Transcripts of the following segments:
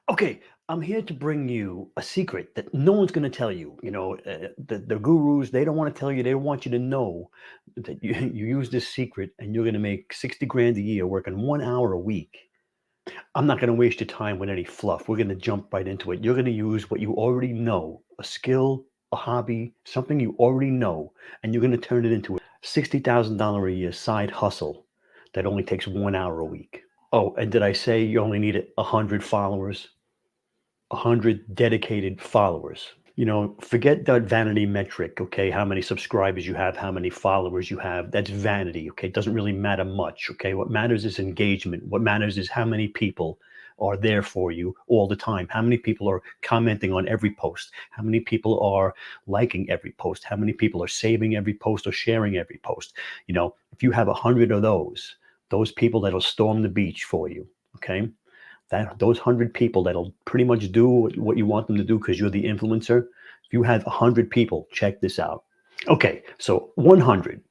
Okay, I'm here to bring you a secret that no one's going to tell you. The gurus, they don't want to tell you. They don't want you to know that you, you use this secret and you're going to make 60 grand a year working 1 hour a week. I'm not going to waste your time with any fluff. We're going to jump right into it. You're going to use what you already know, a skill, a hobby, something you already know, and you're going to turn it into a $60,000 a year side hustle that only takes 1 hour a week. Oh, and did I say you only need 100 followers? 100 dedicated followers. Forget that vanity metric, okay? How many subscribers you have, how many followers you have. That's vanity, okay? It doesn't really matter much, okay? What matters is engagement. What matters is how many people are there for you all the time. How many people are commenting on every post? How many people are liking every post? How many people are saving every post or sharing every post? If you have 100 of those people that'll storm the beach for you, okay? Those 100 people that'll pretty much do what you want them to do because you're the influencer. If you have 100 people, check this out. Okay, so 100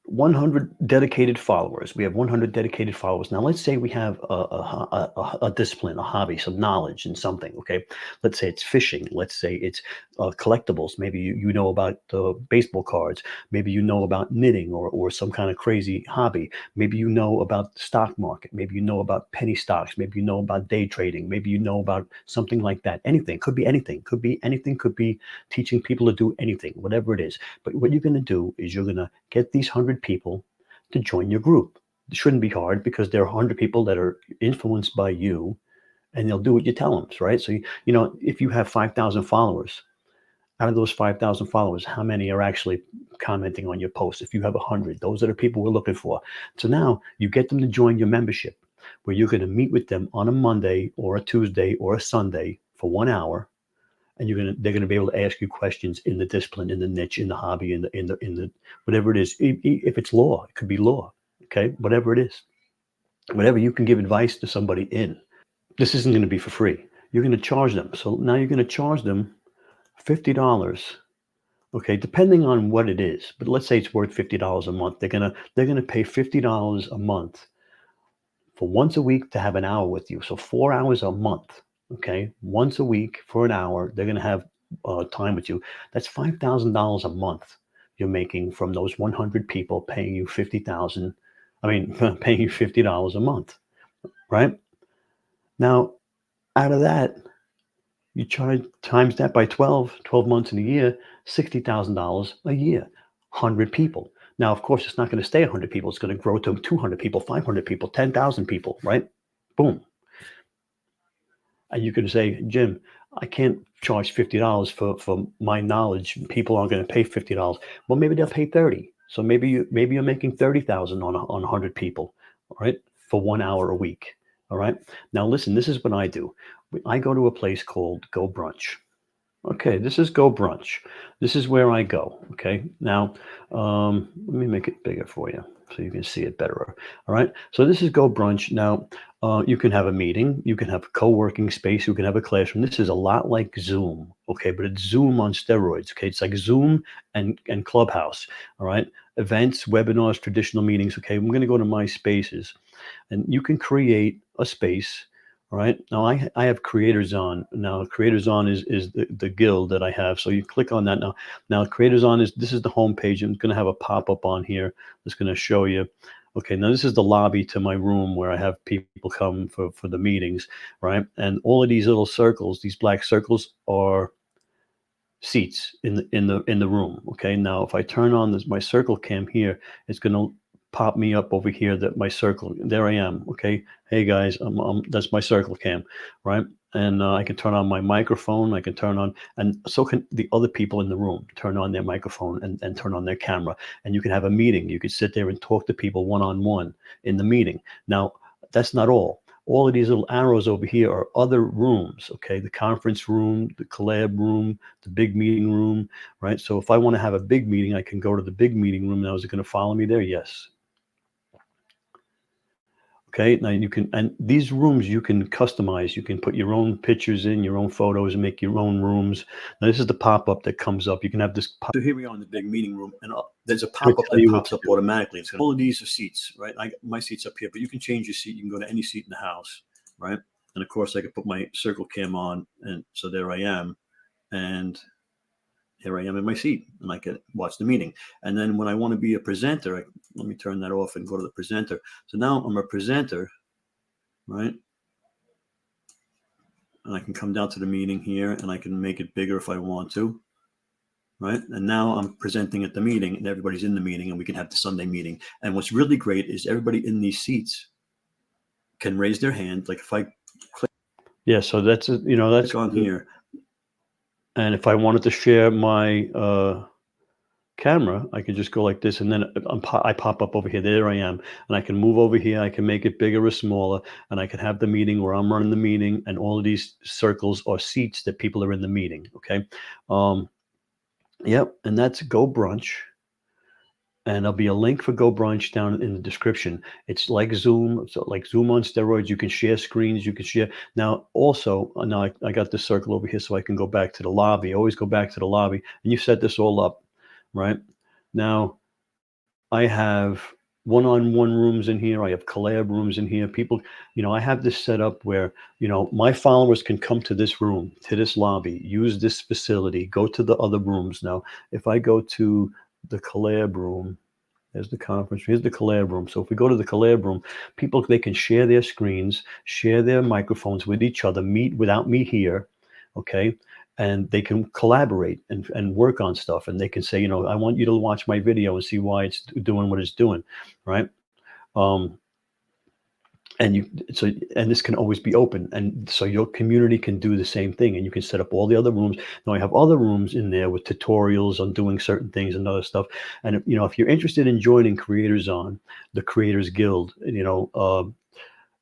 dedicated followers. We have 100 dedicated followers. Now, let's say we have a discipline, a hobby, some knowledge in something. Okay, let's say it's fishing. Let's say it's collectibles. Maybe you know about baseball cards. Maybe you know about knitting or some kind of crazy hobby. Maybe you know about the stock market. Maybe you know about penny stocks. Maybe you know about day trading. Maybe you know about something like that. Anything. Could be anything. Could be anything. Could be teaching people to do anything, whatever it is. But what you're going to do is you're going to get these 100 people to join your group. It shouldn't be hard because there are 100 people that are influenced by you and they'll do what you tell them, right? So, if you have 5,000 followers, out of those 5,000 followers, how many are actually commenting on your posts? If you have 100, those are the people we're looking for. So now you get them to join your membership where you're going to meet with them on a Monday or a Tuesday or a Sunday for 1 hour, and they're gonna be able to ask you questions in the discipline, in the niche, in the hobby, in the whatever it is. If it's law, it could be law. Okay, whatever it is, whatever you can give advice to somebody in. This isn't going to be for free. You're going to charge them. So now you're going to charge them $50. Okay, depending on what it is, but let's say it's worth $50 a month. They're gonna pay $50 a month for once a week to have an hour with you. So 4 hours a month. Okay, once a week for an hour, they're going to have time with you. That's $5,000 a month you're making from those 100 people paying you 50,000. I mean, paying you $50 a month, right? Now, out of that, you charge times that by 12 months in a year, $60,000 a year, 100 people. Now, of course, it's not going to stay 100 people. It's going to grow to 200 people, 500 people, 10,000 people, right? Boom. And you could say, Jim, I can't charge $50 for my knowledge. People aren't going to pay $50. Well, maybe they'll pay 30. So maybe you're making 30,000 on 100 people, all right, for 1 hour a week. All right. Now listen, this is what I do. I go to a place called Go Brunch. Okay, this is Go Brunch. This is where I go. Okay, now let me make it bigger for you so you can see it better. All right, so this is Go Brunch. Now you can have a meeting, you can have a co-working space, you can have a classroom. This is a lot like Zoom. Okay, but it's Zoom on steroids. Okay, it's like Zoom and Clubhouse. All right, events, webinars, traditional meetings. Okay, I'm going to go to my spaces, and you can create a space. All right. Now I have Creators On. Now Creators On is the guild that I have. So you click on that now. Now Creators On this is the home page. I'm going to have a pop-up on here that's going to show you. Okay, now this is the lobby to my room where I have people come for the meetings, right? And all of these little circles, these black circles are seats in the room. Okay, now if I turn on my circle cam here, it's going to pop me up over here that my circle. There I am. Okay, hey guys, that's my circle cam, right? And I can turn on my microphone. I can turn on, and so can the other people in the room turn on their microphone and turn on their camera. And you can have a meeting. You could sit there and talk to people one on one in the meeting. Now that's not all of these little arrows over here are other rooms, okay? The conference room, the collab room, the big meeting room, right? So if I want to have a big meeting, I can go to the big meeting room. Now, is it going to follow me there? Yes. Okay, now you can, and these rooms you can customize. You can put your own pictures in, your own photos, and make your own rooms. Now, this is the pop-up that comes up. You can have this pop. So here we are in the big meeting room, and there's a pop-up that pops up automatically. All of these are seats, right? I got my seat's up here, but you can change your seat. You can go to any seat in the house, right? And of course, I could put my circle cam on, and so there I am, and here I am in my seat, and I can watch the meeting. And then when I want to be a presenter, let me turn that off and go to the presenter. So now I'm a presenter, right? And I can come down to the meeting here, and I can make it bigger if I want to, right? And now I'm presenting at the meeting, and everybody's in the meeting, and we can have the Sunday meeting. And what's really great is everybody in these seats can raise their hand. Like if I click, yeah, so that's that's on here. And if I wanted to share my camera, I can just go like this, and then I pop up over here. There I am, and I can move over here. I can make it bigger or smaller, and I can have the meeting where I'm running the meeting, and all of these circles are seats that people are in the meeting. Okay, yep, and that's Go Brunch. And there'll be a link for Go Brunch down in the description. It's like Zoom, so like Zoom on steroids. You can share screens. You can share. Now, also, now I got this circle over here so I can go back to the lobby. I always go back to the lobby. And you set this all up, right? Now, I have one-on-one rooms in here. I have collab rooms in here. People, I have this set up where, my followers can come to this room, to this lobby, use this facility, go to the other rooms. Now, if I go to the collab room, there's the conference, here's the collab room. So if we go to the collab room, people, they can share their screens, share their microphones with each other, meet without me here, okay? And they can collaborate and work on stuff. And they can say, I want you to watch my video and see why it's doing what it's doing, right? And this can always be open, and so your community can do the same thing, and you can set up all the other rooms. Now I have other rooms in there with tutorials on doing certain things and other stuff. And if you're interested in joining Creators On, the Creators Guild,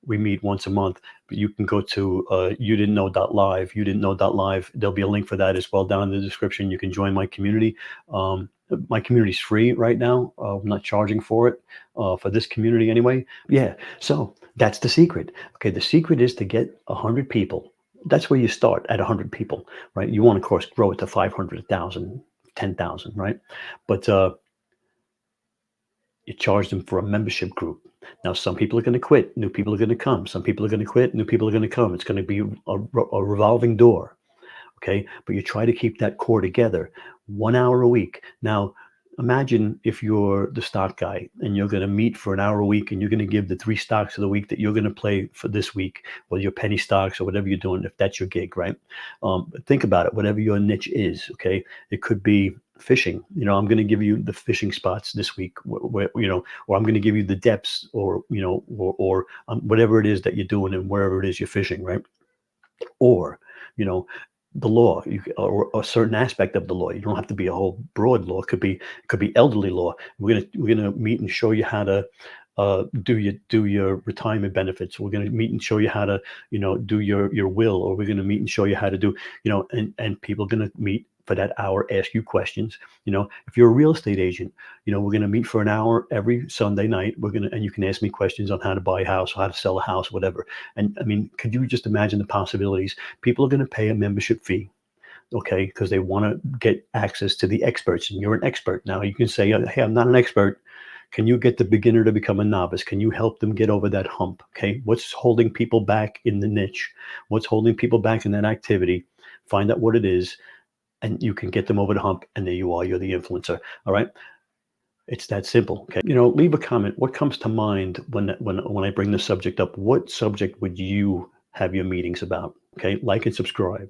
we meet once a month, but you can go to youdidn'tknow.live. Youdidn'tknow.live. There'll be a link for that as well down in the description. You can join my community. My community is free right now. I'm not charging for it, for this community anyway. Yeah, so that's the secret. Okay, the secret is to get 100 people. That's where you start, at 100 people, right? You want to, of course, grow it to 500, 1,000, 10,000, right? But you charge them for a membership group. Now, some people are going to quit. New people are going to come. Some people are going to quit. New people are going to come. It's going to be a revolving door. Okay. But you try to keep that core together 1 hour a week. Now, imagine if you're the stock guy and you're going to meet for an hour a week, and you're going to give the 3 stocks of the week that you're going to play for this week, or your penny stocks or whatever you're doing, if that's your gig, right? Think about it, whatever your niche is. Okay. It could be fishing. I'm going to give you the fishing spots this week, or I'm going to give you the depths, or whatever it is that you're doing and wherever it is you're fishing, right? Or, the law, or a certain aspect of the law. You don't have to be a whole broad law. It could be elderly law. We're gonna meet and show you how to do your retirement benefits. We're gonna meet and show you how to do your will, or we're gonna meet and show you how to do and people are gonna meet for that hour, ask you questions. If you're a real estate agent, we're going to meet for an hour every Sunday night. And you can ask me questions on how to buy a house, how to sell a house, whatever. And I mean, could you just imagine the possibilities? People are going to pay a membership fee, okay, because they want to get access to the experts, and you're an expert. Now you can say, hey, I'm not an expert. Can you get the beginner to become a novice? Can you help them get over that hump? Okay. What's holding people back in the niche? What's holding people back in that activity? Find out what it is, and you can get them over the hump, and there you are. You're the influencer. All right. It's that simple. Okay. Leave a comment. What comes to mind when I bring the subject up? What subject would you have your meetings about? Okay. Like and subscribe.